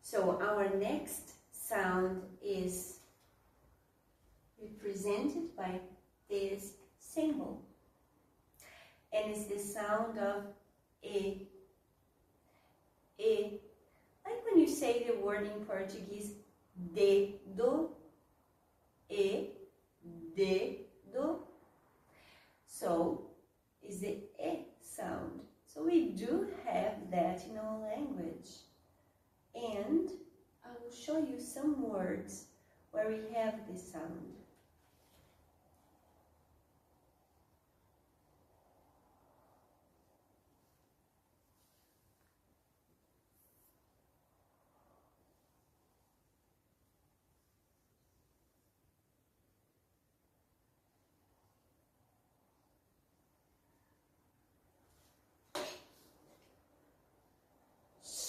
So our next sound is represented by this symbol, and it's the sound of E. E. Like when you say the word in Portuguese, dedo, E, dedo. So, is the E sound. So we do have that in our language. And I will show you some words where we have this sound.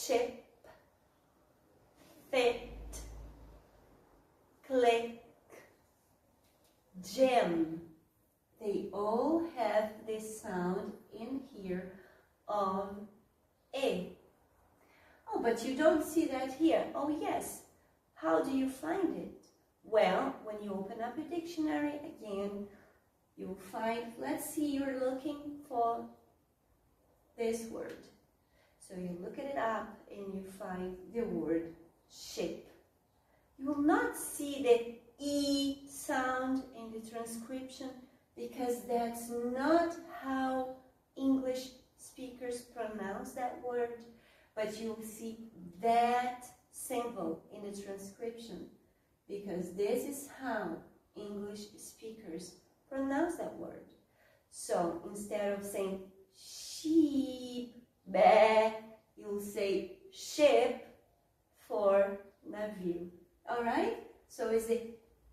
Ship, fit, click, gem. They all have this sound in here of A. Oh, but you don't see that here. Oh, yes. How do you find it? Well, when you open up a dictionary again, you'll find, let's see, you're looking for this word. So you look it up and you find the word ship. You will not see the E sound in the transcription because that's not how English speakers pronounce that word, but you'll see that symbol in the transcription because this is how English speakers pronounce that word. So instead of saying sheep, bah, you'll say ship for navio. Alright? So it's the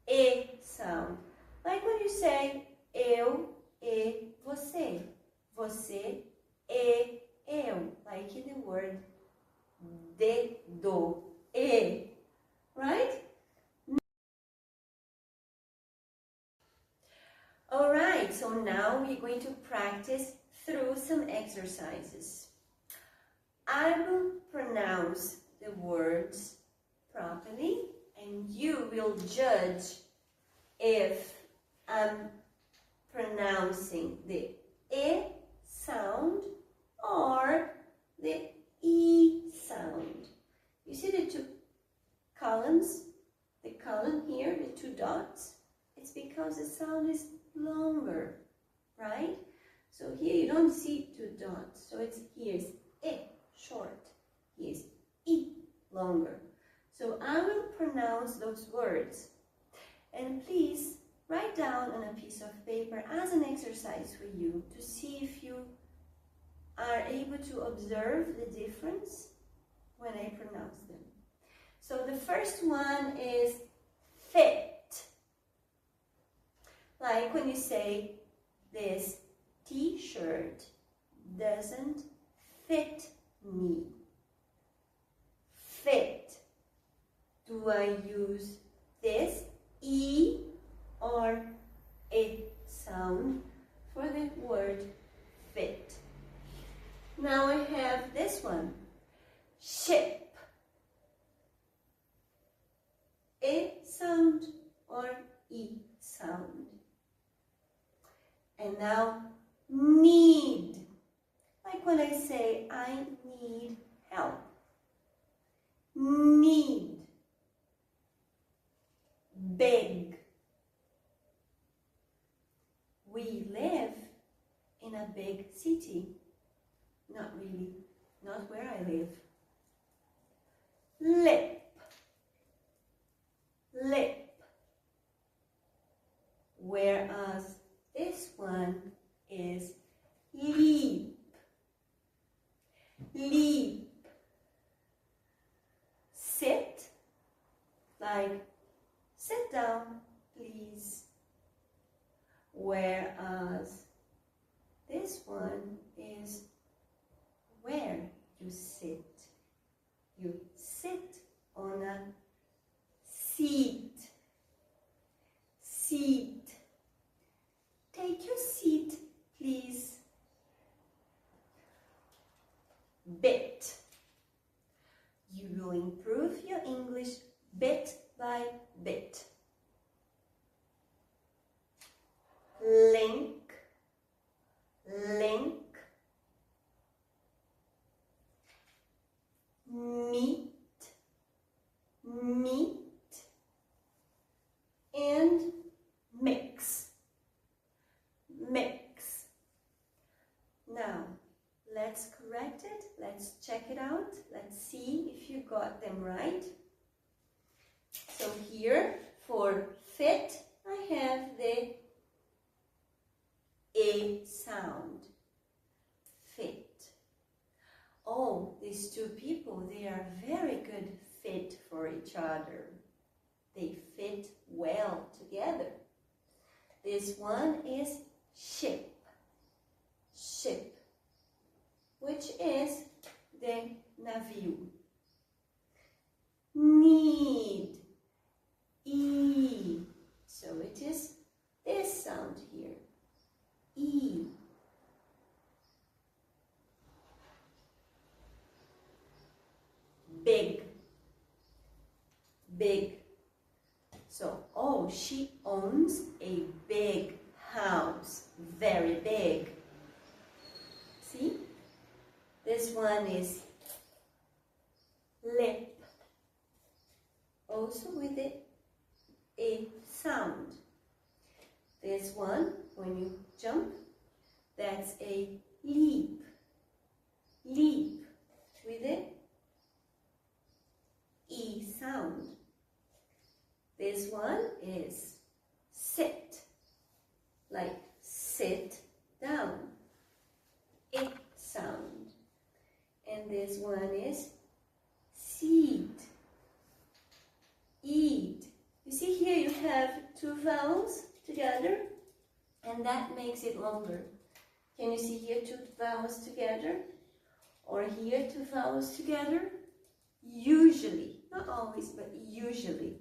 E sound. Like when you say eu e você. Você e eu. Like in the word dedo. E. Right? Alright, so now we're going to practice through some exercises. I will pronounce the words properly and you will judge if I'm pronouncing the E sound or the E sound. You see the two columns? The column here, the two dots? It's because the sound is longer, right? So here you don't see two dots. So it's here's E, short. Here's E, longer. So I will pronounce those words. And please write down on a piece of paper as an exercise for you to see if you are able to observe the difference when I pronounce them. So the first one is fit. Like when you say this t-shirt doesn't fit me. Fit. Do I use this E or E sound for the word fit? Now I have this one. Ship. E sound or E sound? And now need. Like when I say I need help. Need. Big. We live in a big city. Not really. Not where I live. Lip. Lip. Whereas this one is leap. Leap. Sit. Like sit down, please. Whereas this one is where you sit. You sit on a seat. Seat. Take your seat, please. Bit. You will will improve your English bit by bit. Link, link. Meet, meet. And mix, mix. Now, let's correct it. Let's check it out. Let's see if you got them right. So here, for fit, I have the A sound. Fit. Oh, these two people, they are very good fit for each other. They fit well together. This one is ship, ship, which is the navio. Need, E. So it is this sound here, E. Big, big. So, oh, she owns a big house, very big. See? This one is lip, also with the A sound. This one, when you jump, that's a leap, leap, with the E sound. This one is sit, like sit down, it sound. And this one is seed, eat. You see here you have two vowels together, and that makes it longer. Can you see here two vowels together? Or here two vowels together? Usually, not always, but usually.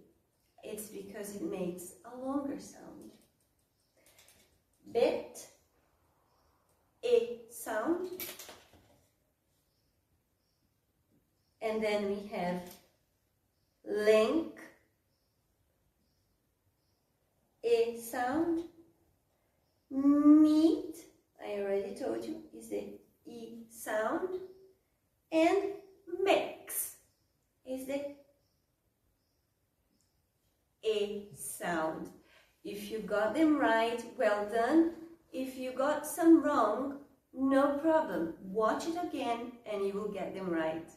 It's because it makes a longer sound. Bit, A sound. And then we have link, A sound. Meet, I already told you, is the E sound. And mix is the A sound. If you got them right, well done. If you got some wrong, no problem. Watch it again and you will get them right.